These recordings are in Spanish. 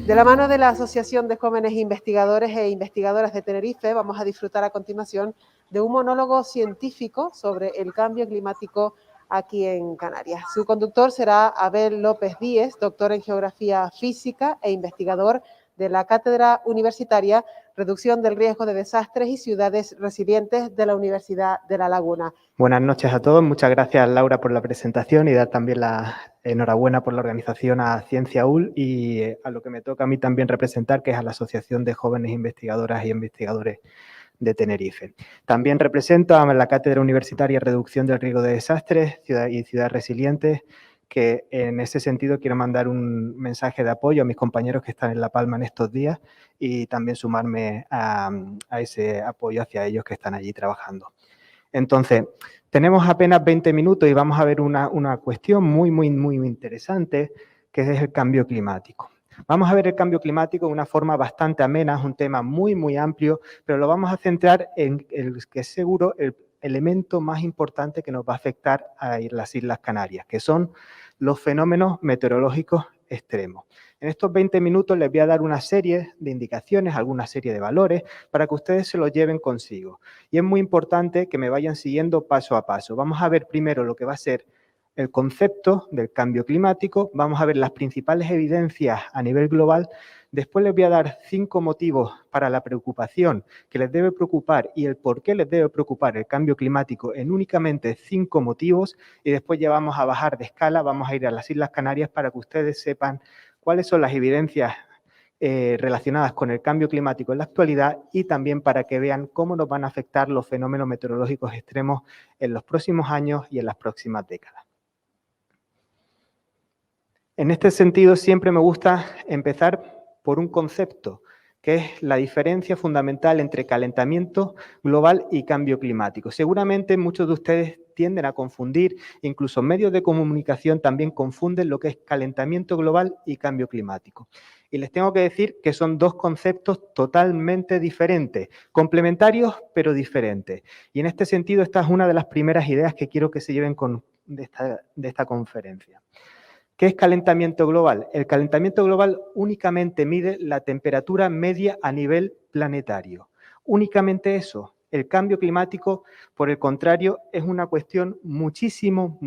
De la mano de la Asociación de Jóvenes Investigadores e Investigadoras de Tenerife, vamos a disfrutar a continuación de un monólogo científico sobre el cambio climático aquí en Canarias. Su conductor será Abel López Díez, doctor en Geografía Física e investigador de la Cátedra Universitaria Reducción del Riesgo de Desastres y Ciudades Resilientes de la Universidad de La Laguna. Buenas noches a todos. Muchas gracias, Laura, por la presentación y dar también la enhorabuena por la organización a Ciencia UL y a lo que me toca a mí también representar, que es a la Asociación de Jóvenes Investigadoras y Investigadores de Tenerife. También represento a la Cátedra Universitaria Reducción del Riesgo de Desastres y Ciudades Resilientes, que en ese sentido quiero mandar un mensaje de apoyo a mis compañeros que están en La Palma en estos días y también sumarme a ese apoyo hacia ellos que están allí trabajando. Entonces, tenemos apenas 20 minutos y vamos a ver una cuestión muy interesante, que es el cambio climático. Vamos a ver el cambio climático de una forma bastante amena, es un tema muy amplio, pero lo vamos a centrar en el que es seguro el elemento más importante que nos va a afectar a las Islas Canarias, que son los fenómenos meteorológicos extremos. En estos 20 minutos les voy a dar una serie de indicaciones, alguna serie de valores, para que ustedes se los lleven consigo. Y es muy importante que me vayan siguiendo paso a paso. Vamos a ver primero lo que va a ser el concepto del cambio climático, vamos a ver las principales evidencias a nivel global, después les voy a dar 5 motivos para la preocupación que les debe preocupar y el por qué les debe preocupar el cambio climático en únicamente 5 motivos y después ya vamos a bajar de escala, vamos a ir a las Islas Canarias para que ustedes sepan cuáles son las evidencias relacionadas con el cambio climático en la actualidad y también para que vean cómo nos van a afectar los fenómenos meteorológicos extremos en los próximos años y en las próximas décadas. En este sentido, siempre me gusta empezar por un concepto, que es la diferencia fundamental entre calentamiento global y cambio climático. Seguramente muchos de ustedes tienden a confundir, incluso medios de comunicación también confunden lo que es calentamiento global y cambio climático. Y les tengo que decir que son dos conceptos totalmente diferentes, complementarios pero diferentes. Y en este sentido, esta es una de las primeras ideas que quiero que se lleven de esta conferencia. ¿Qué es calentamiento global? El calentamiento global únicamente mide la temperatura media a nivel planetario. Únicamente eso. El cambio climático, por el contrario, es una cuestión muchísimo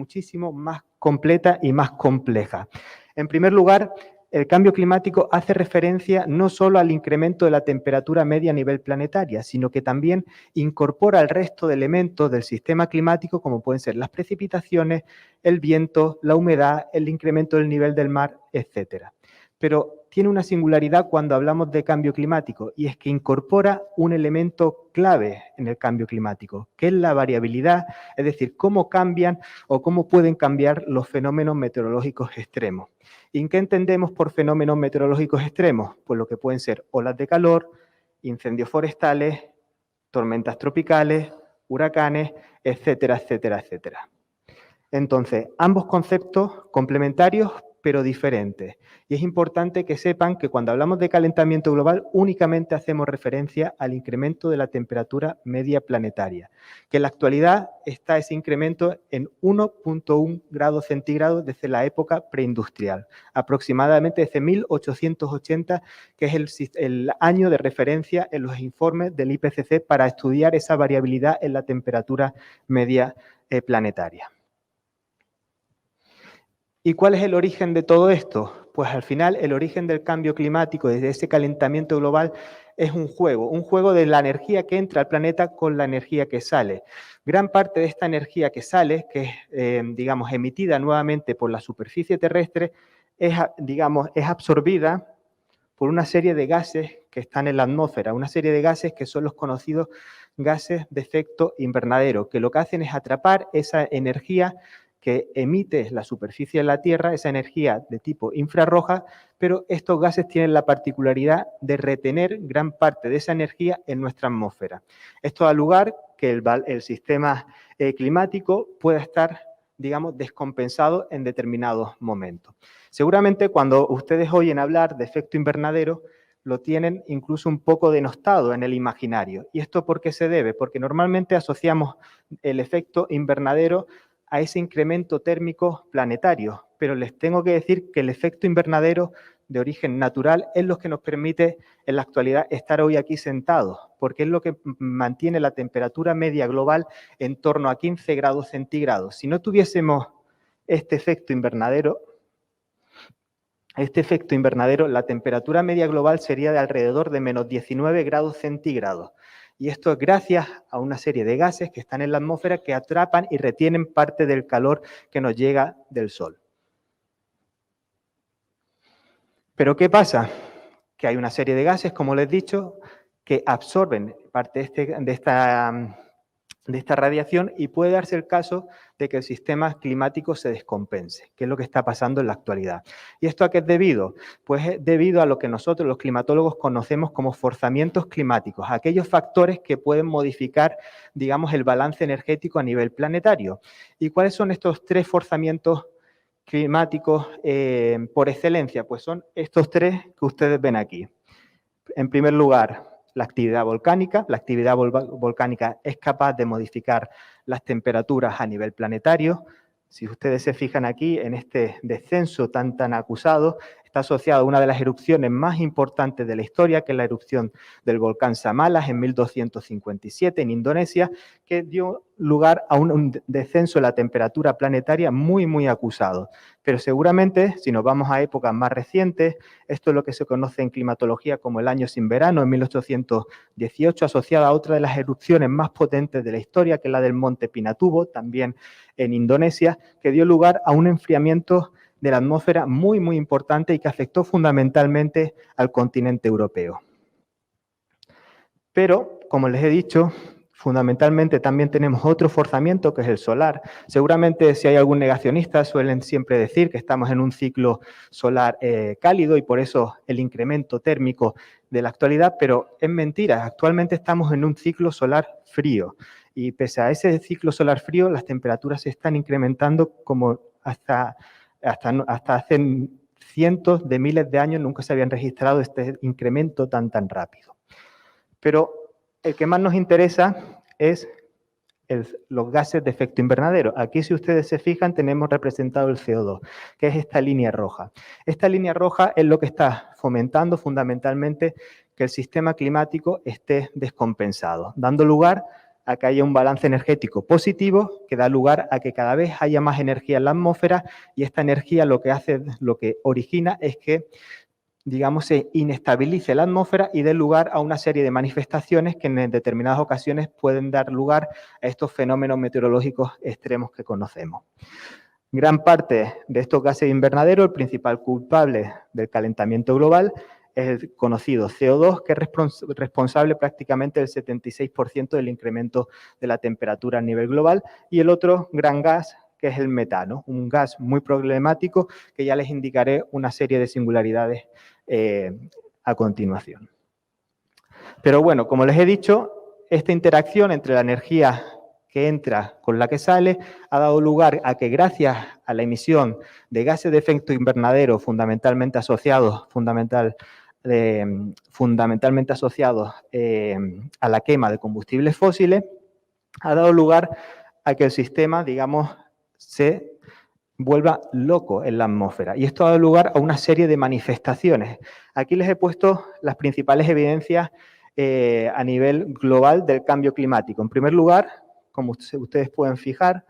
más completa y más compleja. En primer lugar, el cambio climático hace referencia no solo al incremento de la temperatura media a nivel planetaria, sino que también incorpora el resto de elementos del sistema climático, como pueden ser las precipitaciones, el viento, la humedad, el incremento del nivel del mar, etcétera. Pero tiene una singularidad cuando hablamos de cambio climático y es que incorpora un elemento clave en el cambio climático, que es la variabilidad, es decir, cómo cambian o cómo pueden cambiar los fenómenos meteorológicos extremos. ¿Y qué entendemos por fenómenos meteorológicos extremos? Pues lo que pueden ser olas de calor, incendios forestales, tormentas tropicales, huracanes, etcétera, etcétera, etcétera. Entonces, ambos conceptos complementarios pero diferentes. Y es importante que sepan que cuando hablamos de calentamiento global únicamente hacemos referencia al incremento de la temperatura media planetaria, que en la actualidad está ese incremento en 1,1 grados centígrados desde la época preindustrial, aproximadamente desde 1880, que es el año de referencia en los informes del IPCC para estudiar esa variabilidad en la temperatura media planetaria. ¿Y cuál es el origen de todo esto? Pues al final el origen del cambio climático, desde ese calentamiento global, es un juego de la energía que entra al planeta con la energía que sale. Gran parte de esta energía que sale, que es, digamos, emitida nuevamente por la superficie terrestre, es absorbida por una serie de gases que están en la atmósfera, una serie de gases que son los conocidos gases de efecto invernadero, que lo que hacen es atrapar esa energía que emite la superficie de la Tierra, esa energía de tipo infrarroja, pero estos gases tienen la particularidad de retener gran parte de esa energía en nuestra atmósfera. Esto da lugar que el sistema climático pueda estar, digamos, descompensado en determinados momentos. Seguramente cuando ustedes oyen hablar de efecto invernadero, lo tienen incluso un poco denostado en el imaginario. ¿Y esto por qué se debe? Porque normalmente asociamos el efecto invernadero a ese incremento térmico planetario, pero les tengo que decir que el efecto invernadero de origen natural es lo que nos permite en la actualidad estar hoy aquí sentados, porque es lo que mantiene la temperatura media global en torno a 15 grados centígrados. Si no tuviésemos este efecto invernadero, la temperatura media global sería de alrededor de menos 19 grados centígrados. Y esto es gracias a una serie de gases que están en la atmósfera que atrapan y retienen parte del calor que nos llega del Sol. Pero ¿qué pasa? Que hay una serie de gases, como les he dicho, que absorben parte de esta radiación y puede darse el caso de que el sistema climático se descompense, que es lo que está pasando en la actualidad. ¿Y esto a qué es debido? Pues es debido a lo que nosotros los climatólogos conocemos como forzamientos climáticos, aquellos factores que pueden modificar, digamos, el balance energético a nivel planetario. ¿Y cuáles son estos tres forzamientos climáticos por excelencia? Pues son estos tres que ustedes ven aquí. En primer lugar, la actividad volcánica. La actividad volcánica es capaz de modificar las temperaturas a nivel planetario. Si ustedes se fijan aquí, en este descenso tan acusado, está asociado a una de las erupciones más importantes de la historia, que es la erupción del volcán Samalas en 1257 en Indonesia, que dio lugar a un descenso de la temperatura planetaria muy acusado. Pero seguramente, si nos vamos a épocas más recientes, esto es lo que se conoce en climatología como el año sin verano, en 1818, asociada a otra de las erupciones más potentes de la historia, que es la del monte Pinatubo, también en Indonesia, que dio lugar a un enfriamiento de la atmósfera muy importante y que afectó fundamentalmente al continente europeo. Pero, como les he dicho, fundamentalmente también tenemos otro forzamiento, que es el solar. Seguramente si hay algún negacionista suelen siempre decir que estamos en un ciclo solar cálido y por eso el incremento térmico de la actualidad, pero es mentira. Actualmente estamos en un ciclo solar frío y pese a ese ciclo solar frío, las temperaturas se están incrementando como hasta hace cientos de miles de años nunca se habían registrado este incremento tan rápido. Pero el que más nos interesa es los gases de efecto invernadero. Aquí, si ustedes se fijan, tenemos representado el CO2, que es esta línea roja. Esta línea roja es lo que está fomentando fundamentalmente que el sistema climático esté descompensado, dando lugar a que haya un balance energético positivo que da lugar a que cada vez haya más energía en la atmósfera y esta energía lo que origina es que, digamos, se inestabilice la atmósfera y dé lugar a una serie de manifestaciones que en determinadas ocasiones pueden dar lugar a estos fenómenos meteorológicos extremos que conocemos. Gran parte de estos gases invernaderos, el principal culpable del calentamiento global, es el conocido CO2, que es responsable prácticamente del 76% del incremento de la temperatura a nivel global, y el otro gran gas, que es el metano, un gas muy problemático que ya les indicaré una serie de singularidades a continuación. Pero bueno, como les he dicho, esta interacción entre la energía que entra con la que sale ha dado lugar a que gracias a la emisión de gases de efecto invernadero fundamentalmente asociados a la quema de combustibles fósiles, ha dado lugar a que el sistema, digamos, se vuelva loco en la atmósfera. Y esto ha dado lugar a una serie de manifestaciones. Aquí les he puesto las principales evidencias a nivel global del cambio climático. En primer lugar, como ustedes pueden fijar,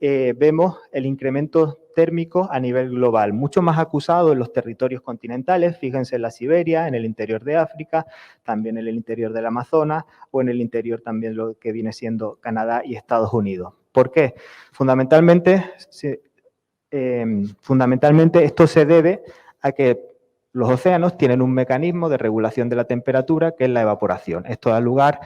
vemos el incremento térmico a nivel global, mucho más acusado en los territorios continentales, fíjense en la Siberia, en el interior de África, también en el interior del Amazonas o en el interior también lo que viene siendo Canadá y Estados Unidos. ¿Por qué? Fundamentalmente esto se debe a que los océanos tienen un mecanismo de regulación de la temperatura que es la evaporación. Esto da lugar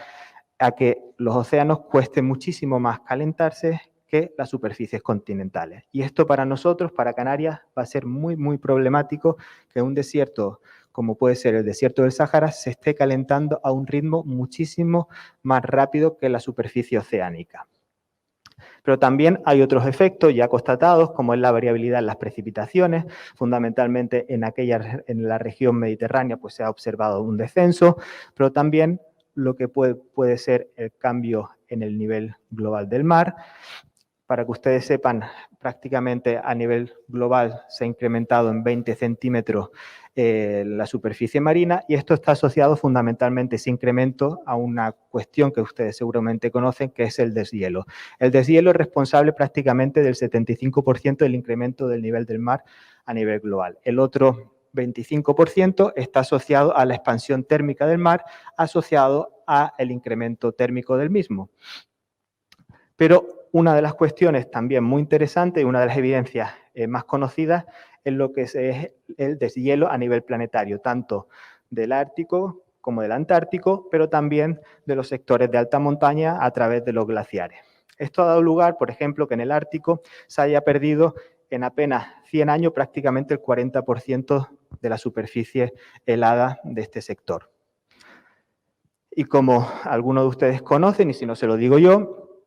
a que los océanos cueste muchísimo más calentarse que las superficies continentales. Y esto para nosotros, para Canarias, va a ser muy problemático que un desierto como puede ser el desierto del Sáhara se esté calentando a un ritmo muchísimo más rápido que la superficie oceánica. Pero también hay otros efectos ya constatados, como es la variabilidad en las precipitaciones. Fundamentalmente en la región mediterránea pues se ha observado un descenso, pero también lo que puede ser el cambio en el nivel global del mar Para que ustedes sepan, prácticamente a nivel global se ha incrementado en 20 centímetros la superficie marina, y esto está asociado fundamentalmente, ese incremento, a una cuestión que ustedes seguramente conocen, que es el deshielo. El deshielo es responsable prácticamente del 75% del incremento del nivel del mar a nivel global. El otro 25% está asociado a la expansión térmica del mar, asociado al incremento térmico del mismo. Pero una de las cuestiones también muy interesantes y una de las evidencias más conocidas es lo que es el deshielo a nivel planetario, tanto del Ártico como del Antártico, pero también de los sectores de alta montaña a través de los glaciares. Esto ha dado lugar, por ejemplo, que en el Ártico se haya perdido en apenas 100 años prácticamente el 40% de la superficie helada de este sector. Y como algunos de ustedes conocen, y si no se lo digo yo,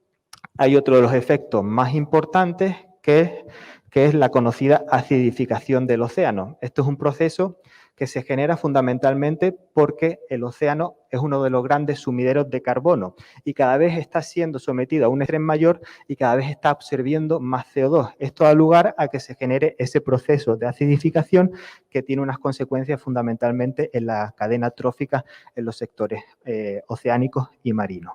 hay otro de los efectos más importantes que es la conocida acidificación del océano. Esto es un proceso que se genera fundamentalmente porque el océano es uno de los grandes sumideros de carbono y cada vez está siendo sometido a un estrés mayor y cada vez está absorbiendo más CO2. Esto da lugar a que se genere ese proceso de acidificación que tiene unas consecuencias fundamentalmente en la cadena trófica en los sectores oceánicos y marinos.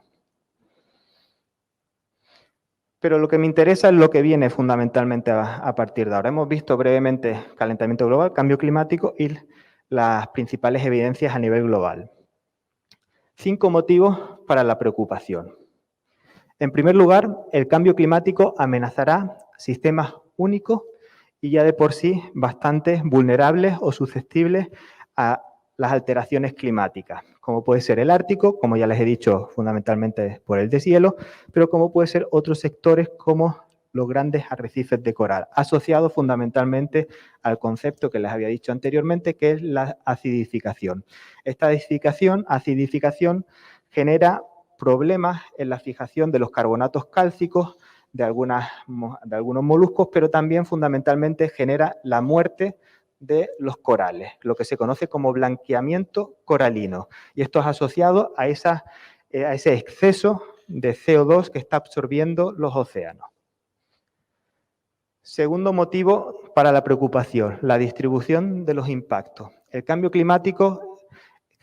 Pero lo que me interesa es lo que viene fundamentalmente a partir de ahora. Hemos visto brevemente calentamiento global, cambio climático y las principales evidencias a nivel global. 5 motivos para la preocupación. En primer lugar, el cambio climático amenazará sistemas únicos y ya de por sí bastante vulnerables o susceptibles a las alteraciones climáticas, como puede ser el Ártico, como ya les he dicho, fundamentalmente por el deshielo, pero como puede ser otros sectores como los grandes arrecifes de coral, asociados fundamentalmente al concepto que les había dicho anteriormente, que es la acidificación. Esta acidificación genera problemas en la fijación de los carbonatos cálcicos, de algunos moluscos, pero también fundamentalmente genera la muerte de los corales, lo que se conoce como blanqueamiento coralino. Y esto es asociado a ese exceso de CO2 que está absorbiendo los océanos. Segundo motivo para la preocupación, la distribución de los impactos. El cambio climático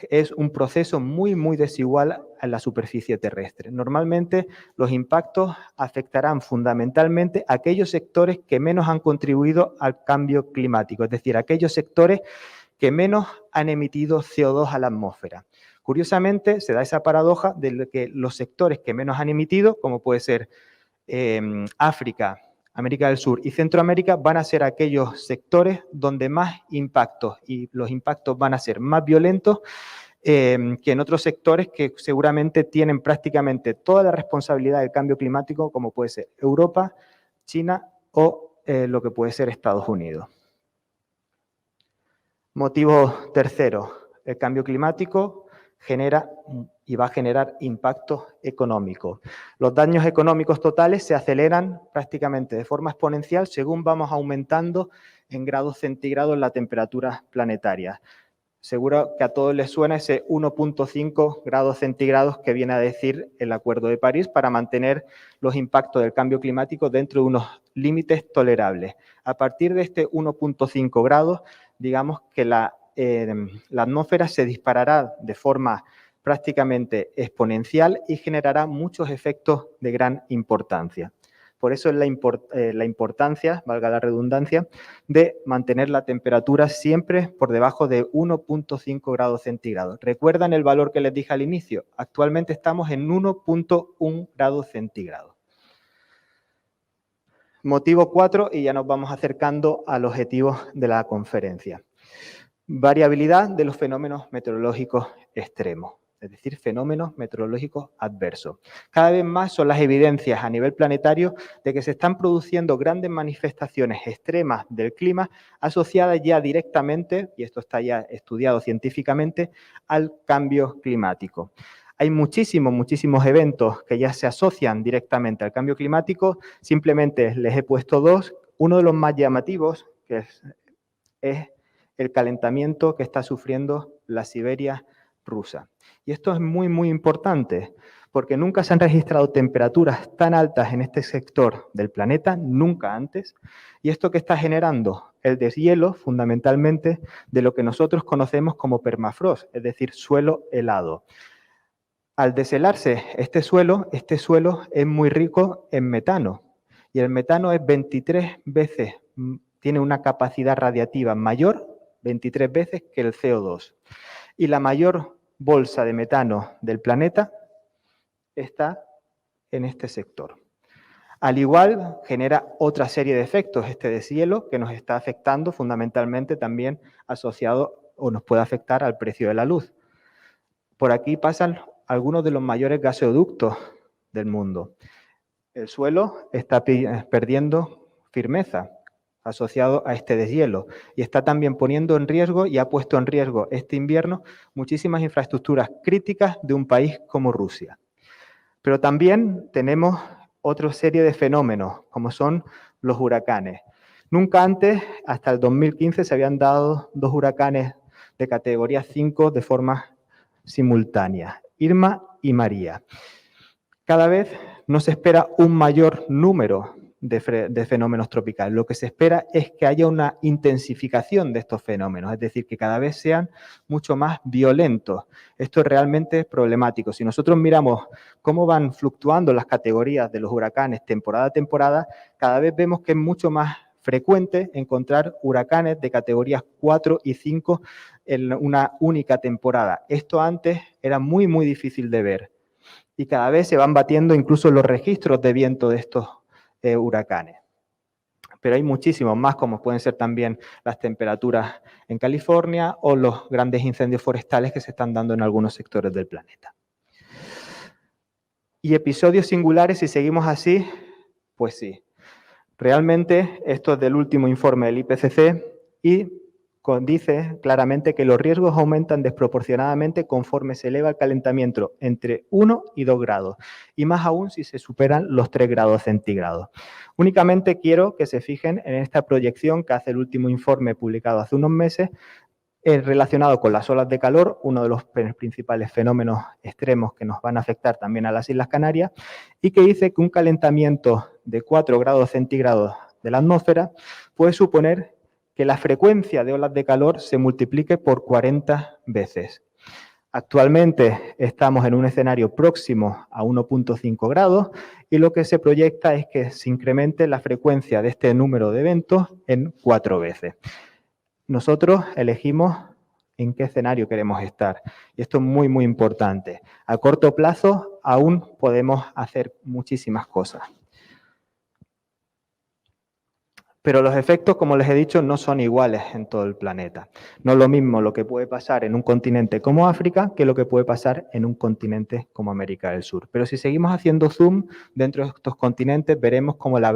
es un proceso muy, muy desigual en la superficie terrestre. Normalmente los impactos afectarán fundamentalmente a aquellos sectores que menos han contribuido al cambio climático, es decir, aquellos sectores que menos han emitido CO2 a la atmósfera. Curiosamente, se da esa paradoja de que los sectores que menos han emitido, como puede ser África, América del Sur y Centroamérica, van a ser aquellos sectores donde más impactos, y los impactos van a ser más violentos que en otros sectores que seguramente tienen prácticamente toda la responsabilidad del cambio climático, como puede ser Europa, China o lo que puede ser Estados Unidos. Motivo tercero, el cambio climático genera y va a generar impactos económicos. Los daños económicos totales se aceleran prácticamente de forma exponencial según vamos aumentando en grados centígrados la temperatura planetaria. Seguro que a todos les suena ese 1,5 grados centígrados que viene a decir el Acuerdo de París para mantener los impactos del cambio climático dentro de unos límites tolerables. A partir de este 1,5 grados, digamos que la atmósfera se disparará de forma prácticamente exponencial y generará muchos efectos de gran importancia. Por eso es la importancia, valga la redundancia, de mantener la temperatura siempre por debajo de 1,5 grados centígrados. ¿Recuerdan el valor que les dije al inicio? Actualmente estamos en 1,1 grados centígrados. Motivo 4, y ya nos vamos acercando al objetivo de la conferencia. Variabilidad de los fenómenos meteorológicos extremos, es decir, fenómenos meteorológicos adversos. Cada vez más son las evidencias a nivel planetario de que se están produciendo grandes manifestaciones extremas del clima asociadas ya directamente, y esto está ya estudiado científicamente, al cambio climático. Hay muchísimos eventos que ya se asocian directamente al cambio climático. Simplemente les he puesto dos. Uno de los más llamativos, que es el calentamiento que está sufriendo la Siberia rusa. Y esto es muy importante, porque nunca se han registrado temperaturas tan altas en este sector del planeta, nunca antes, y esto que está generando el deshielo fundamentalmente de lo que nosotros conocemos como permafrost, es decir, suelo helado. Al deshelarse este suelo es muy rico en metano, y el metano es 23 veces, tiene una capacidad radiativa mayor, 23 veces que el CO2. Y la mayor bolsa de metano del planeta está en este sector. Al igual, genera otra serie de efectos este deshielo que nos está afectando fundamentalmente también asociado o nos puede afectar al precio de la luz. Por aquí pasan algunos de los mayores gasoductos del mundo. El suelo está perdiendo firmeza asociado a este deshielo y está también poniendo en riesgo y ha puesto en riesgo este invierno muchísimas infraestructuras críticas de un país como Rusia. Pero también tenemos otra serie de fenómenos, como son los huracanes. Nunca antes, hasta el 2015, se habían dado 2 huracanes de categoría 5 de forma simultánea, Irma y María. Cada vez no se espera un mayor número de fenómenos tropicales. Lo que se espera es que haya una intensificación de estos fenómenos, es decir, que cada vez sean mucho más violentos. Esto es realmente problemático. Si nosotros miramos cómo van fluctuando las categorías de los huracanes temporada a temporada, cada vez vemos que es mucho más frecuente encontrar huracanes de categorías 4 y 5 en una única temporada. Esto antes era muy, muy difícil de ver. Y cada vez se van batiendo incluso los registros de viento de estos huracanes. Pero hay muchísimos más, como pueden ser también las temperaturas en California o los grandes incendios forestales que se están dando en algunos sectores del planeta. Y episodios singulares, si seguimos así, pues sí. Realmente esto es del último informe del IPCC y dice claramente que los riesgos aumentan desproporcionadamente conforme se eleva el calentamiento entre 1 y 2 grados, y más aún si se superan los 3 grados centígrados. Únicamente quiero que se fijen en esta proyección que hace el último informe publicado hace unos meses, relacionado con las olas de calor, uno de los principales fenómenos extremos que nos van a afectar también a las Islas Canarias, y que dice que un calentamiento de 4 grados centígrados de la atmósfera puede suponer que la frecuencia de olas de calor se multiplique por 40 veces. Actualmente estamos en un escenario próximo a 1,5 grados y lo que se proyecta es que se incremente la frecuencia de este número de eventos en 4 veces. Nosotros elegimos en qué escenario queremos estar y esto es muy, muy importante. A corto plazo aún podemos hacer muchísimas cosas. Pero los efectos, como les he dicho, no son iguales en todo el planeta. No es lo mismo lo que puede pasar en un continente como África que lo que puede pasar en un continente como América del Sur. Pero si seguimos haciendo zoom dentro de estos continentes, veremos cómo la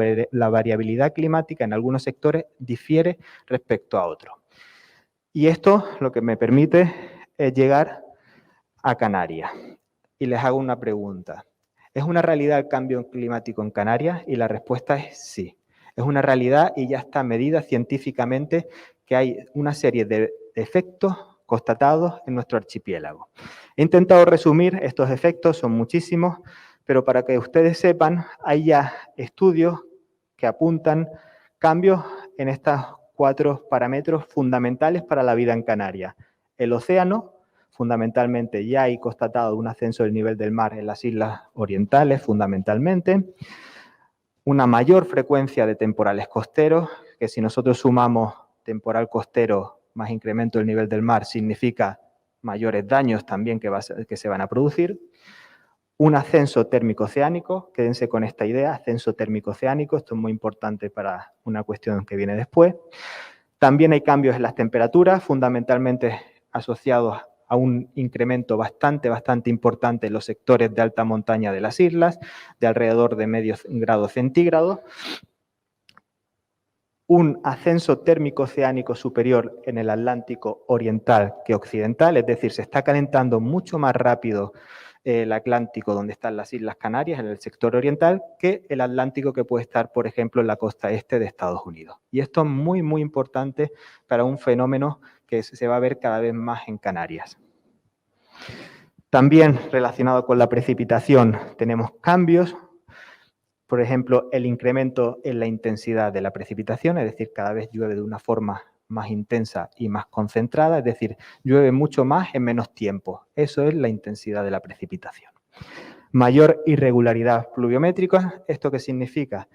variabilidad climática en algunos sectores difiere respecto a otros. Y esto lo que me permite es llegar a Canarias. Y les hago una pregunta. ¿Es una realidad el cambio climático en Canarias? Y la respuesta es sí. Es una realidad y ya está medida científicamente que hay una serie de efectos constatados en nuestro archipiélago. He intentado resumir estos efectos, son muchísimos, pero para que ustedes sepan, hay ya estudios que apuntan cambios en estos 4 parámetros fundamentales para la vida en Canarias. El océano, fundamentalmente ya hay constatado un ascenso del nivel del mar en las islas orientales, fundamentalmente. Una mayor frecuencia de temporales costeros, que si nosotros sumamos temporal costero más incremento del nivel del mar, significa mayores daños también que se van a producir. Un ascenso térmico oceánico, quédense con esta idea, ascenso térmico oceánico, esto es muy importante para una cuestión que viene después. También hay cambios en las temperaturas, fundamentalmente asociados a un incremento bastante importante en los sectores de alta montaña de las islas, de alrededor de medio grado centígrado. Un ascenso térmico oceánico superior en el Atlántico oriental que occidental, es decir, se está calentando mucho más rápido el Atlántico, donde están las Islas Canarias, en el sector oriental, que el Atlántico que puede estar, por ejemplo, en la costa este de Estados Unidos. Y esto es muy, muy importante para un fenómeno que se va a ver cada vez más en Canarias. También relacionado con la precipitación tenemos cambios, por ejemplo, el incremento en la intensidad de la precipitación, es decir, cada vez llueve de una forma más intensa y más concentrada, es decir, llueve mucho más en menos tiempo. Eso es la intensidad de la precipitación. Mayor irregularidad pluviométrica, ¿esto qué significa?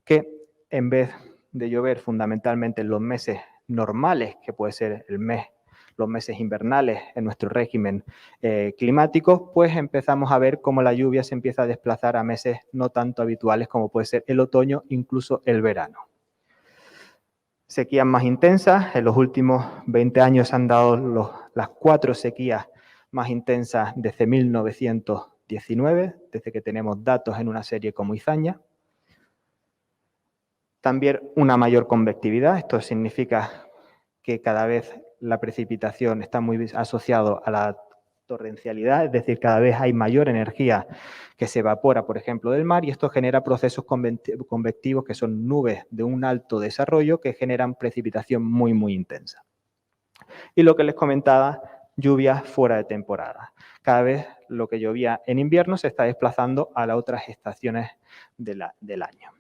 Que en vez de llover fundamentalmente en los meses normales, que puede ser los meses invernales en nuestro régimen climático, pues empezamos a ver cómo la lluvia se empieza a desplazar a meses no tanto habituales como puede ser el otoño, incluso el verano. Sequías más intensas, en los últimos 20 años han dado las 4 sequías más intensas desde 1919, desde que tenemos datos en una serie como Izaña. También una mayor convectividad, esto significa que cada vez la precipitación está muy asociado a la torrencialidad, es decir, cada vez hay mayor energía que se evapora, por ejemplo, del mar, y esto genera procesos convectivos que son nubes de un alto desarrollo que generan precipitación muy, muy intensa. Y lo que les comentaba, lluvias fuera de temporada. Cada vez lo que llovía en invierno se está desplazando a las otras estaciones del año.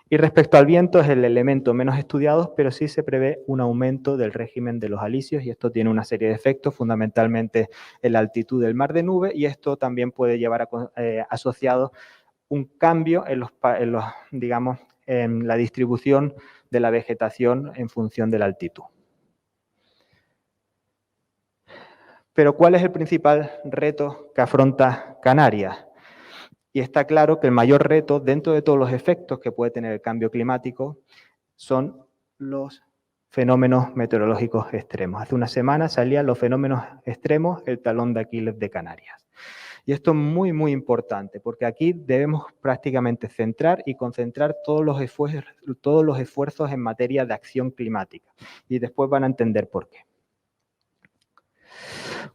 Y respecto al viento, es el elemento menos estudiado, pero sí se prevé un aumento del régimen de los alisios, y esto tiene una serie de efectos, fundamentalmente en la altitud del mar de nube, y esto también puede llevar asociado un cambio en la distribución de la vegetación en función de la altitud. Pero ¿cuál es el principal reto que afronta Canarias? Y está claro que el mayor reto, dentro de todos los efectos que puede tener el cambio climático, son los fenómenos meteorológicos extremos. Hace una semana salían los fenómenos extremos, el talón de Aquiles de Canarias. Y esto es muy, muy importante, porque aquí debemos prácticamente centrar y concentrar todos los esfuerzos en materia de acción climática. Y después van a entender por qué.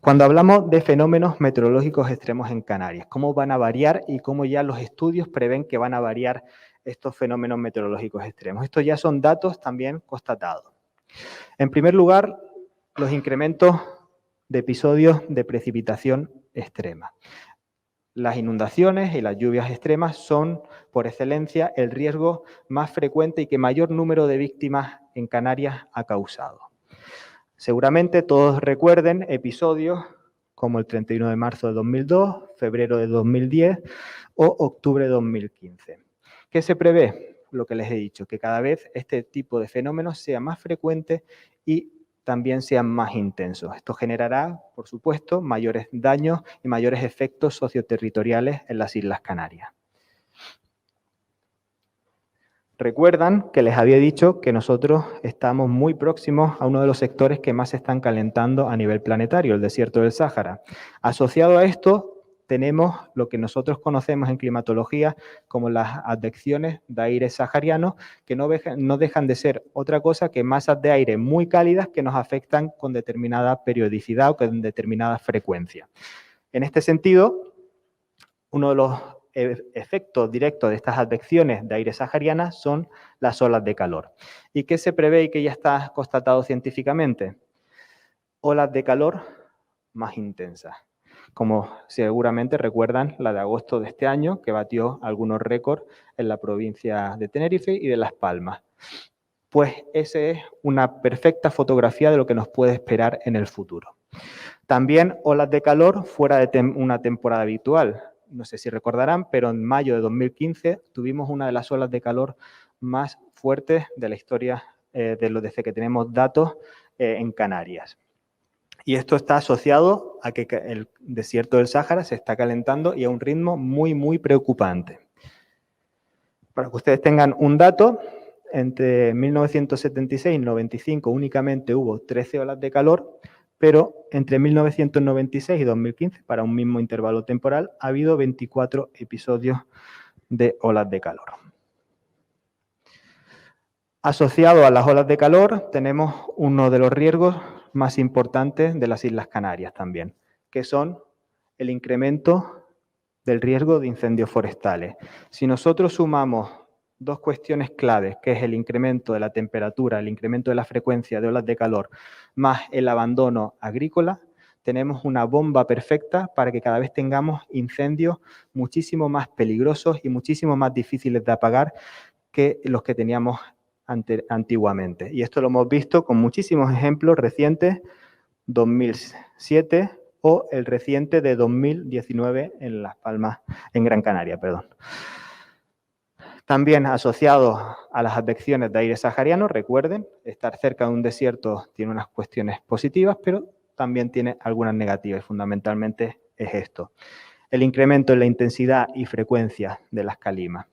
Cuando hablamos de fenómenos meteorológicos extremos en Canarias, ¿cómo van a variar y cómo ya los estudios prevén que van a variar estos fenómenos meteorológicos extremos? Estos ya son datos también constatados. En primer lugar, los incrementos de episodios de precipitación extrema. Las inundaciones y las lluvias extremas son, por excelencia, el riesgo más frecuente y que mayor número de víctimas en Canarias ha causado. Seguramente todos recuerden episodios como el 31 de marzo de 2002, febrero de 2010 o octubre de 2015. ¿Qué se prevé? Lo que les he dicho, que cada vez este tipo de fenómenos sea más frecuente y también sean más intensos. Esto generará, por supuesto, mayores daños y mayores efectos socioterritoriales en las Islas Canarias. Recuerdan que les había dicho que nosotros estamos muy próximos a uno de los sectores que más se están calentando a nivel planetario, el desierto del Sáhara. Asociado a esto, tenemos lo que nosotros conocemos en climatología como las advecciones de aire sahariano, que no dejan de ser otra cosa que masas de aire muy cálidas que nos afectan con determinada periodicidad o con determinada frecuencia. En este sentido, uno de los efectos directos de estas advecciones de aire sahariana son las olas de calor. ¿Y qué se prevé y que ya está constatado científicamente? Olas de calor más intensas. Como seguramente recuerdan, la de agosto de este año, que batió algunos récords en la provincia de Tenerife y de Las Palmas. Pues esa es una perfecta fotografía de lo que nos puede esperar en el futuro. También olas de calor fuera de una temporada habitual. No sé si recordarán, pero en mayo de 2015 tuvimos una de las olas de calor más fuertes de la historia desde que tenemos datos en Canarias. Y esto está asociado a que el desierto del Sáhara se está calentando y a un ritmo muy, muy preocupante. Para que ustedes tengan un dato, entre 1976 y 1995 únicamente hubo 13 olas de calor, pero entre 1996 y 2015, para un mismo intervalo temporal, ha habido 24 episodios de olas de calor. Asociado a las olas de calor, tenemos uno de los riesgos más importantes de las Islas Canarias también, que son el incremento del riesgo de incendios forestales. Si nosotros sumamos dos cuestiones claves, que es el incremento de la temperatura, el incremento de la frecuencia de olas de calor, más el abandono agrícola, tenemos una bomba perfecta para que cada vez tengamos incendios muchísimo más peligrosos y muchísimo más difíciles de apagar que los que teníamos antiguamente. Y esto lo hemos visto con muchísimos ejemplos recientes, 2007 o el reciente de 2019 en Las Palmas, en Gran Canaria, perdón. También asociado a las advecciones de aire sahariano, recuerden, estar cerca de un desierto tiene unas cuestiones positivas, pero también tiene algunas negativas y fundamentalmente es esto, el incremento en la intensidad y frecuencia de las calimas.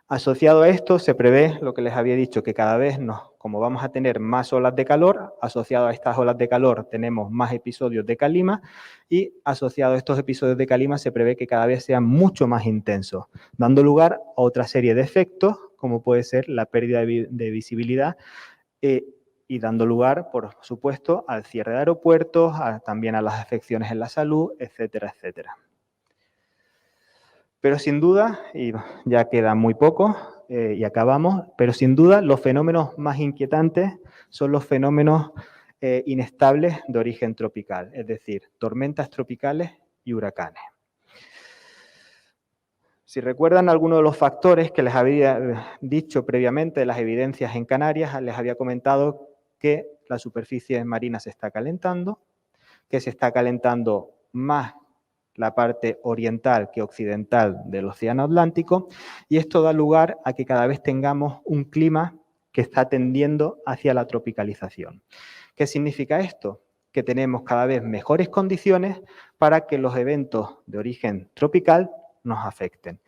Asociado a esto se prevé lo que les había dicho, que cada vez como vamos a tener más olas de calor, asociado a estas olas de calor tenemos más episodios de calima y asociado a estos episodios de calima se prevé que cada vez sean mucho más intensos, dando lugar a otra serie de efectos, como puede ser la pérdida de visibilidad y dando lugar, por supuesto, al cierre de aeropuertos, también a las afecciones en la salud, etcétera, etcétera. Pero sin duda, y ya queda muy poco y acabamos, pero sin duda los fenómenos más inquietantes son los fenómenos inestables de origen tropical, es decir, tormentas tropicales y huracanes. Si recuerdan algunos de los factores que les había dicho previamente de las evidencias en Canarias, les había comentado que la superficie marina se está calentando, que se está calentando más la parte oriental que occidental del Océano Atlántico, y esto da lugar a que cada vez tengamos un clima que está tendiendo hacia la tropicalización. ¿Qué significa esto? Que tenemos cada vez mejores condiciones para que los eventos de origen tropical nos afecten.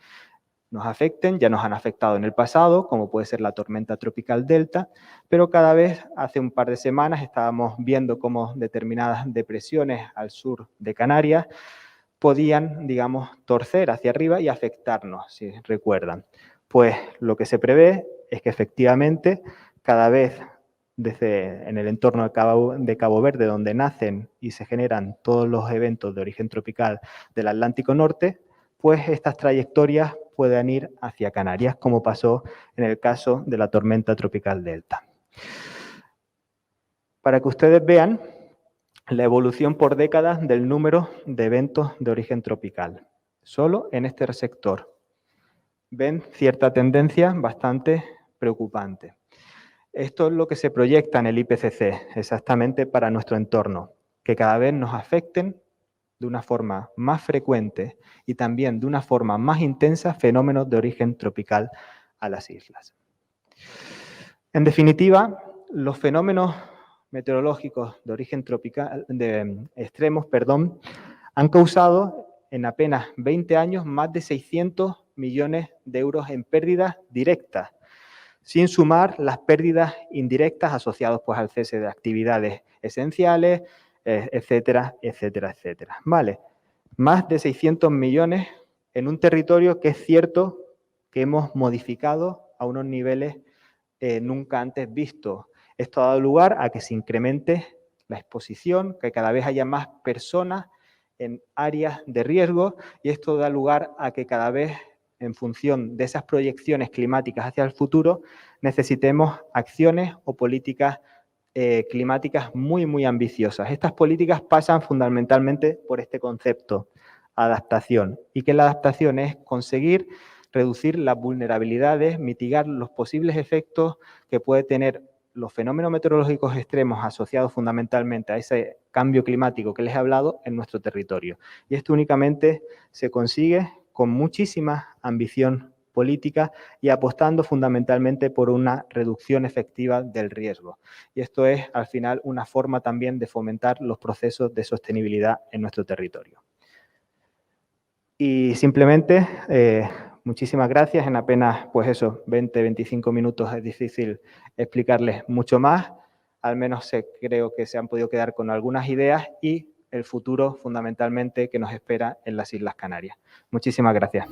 Ya nos han afectado en el pasado, como puede ser la tormenta tropical Delta, pero cada vez, hace un par de semanas, estábamos viendo cómo determinadas depresiones al sur de Canarias podían, digamos, torcer hacia arriba y afectarnos, si recuerdan. Pues lo que se prevé es que efectivamente cada vez desde en el entorno de Cabo Verde, donde nacen y se generan todos los eventos de origen tropical del Atlántico Norte, pues estas trayectorias puedan ir hacia Canarias, como pasó en el caso de la tormenta tropical Delta. Para que ustedes vean la evolución por décadas del número de eventos de origen tropical, solo en este sector. Ven cierta tendencia bastante preocupante. Esto es lo que se proyecta en el IPCC, exactamente para nuestro entorno, que cada vez nos afecten de una forma más frecuente y también de una forma más intensa fenómenos de origen tropical a las islas. En definitiva, los fenómenos meteorológicos de origen tropical, extremos, han causado en apenas 20 años más de 600 millones de euros en pérdidas directas, sin sumar las pérdidas indirectas asociadas pues, al cese de actividades esenciales, etcétera, etcétera, etcétera. Vale, más de 600 millones en un territorio que es cierto que hemos modificado a unos niveles nunca antes vistos. Esto ha dado lugar a que se incremente la exposición, que cada vez haya más personas en áreas de riesgo y esto da lugar a que cada vez, en función de esas proyecciones climáticas hacia el futuro, necesitemos acciones o políticas climáticas muy, muy ambiciosas. Estas políticas pasan fundamentalmente por este concepto, adaptación, y que la adaptación es conseguir reducir las vulnerabilidades, mitigar los posibles efectos que puede tener los fenómenos meteorológicos extremos asociados fundamentalmente a ese cambio climático que les he hablado en nuestro territorio. Y esto únicamente se consigue con muchísima ambición política y apostando fundamentalmente por una reducción efectiva del riesgo. Y esto es, al final, una forma también de fomentar los procesos de sostenibilidad en nuestro territorio. Y simplemente, muchísimas gracias. En apenas, pues eso, 20-25 minutos es difícil explicarles mucho más. Al menos creo que se han podido quedar con algunas ideas y el futuro fundamentalmente que nos espera en las Islas Canarias. Muchísimas gracias.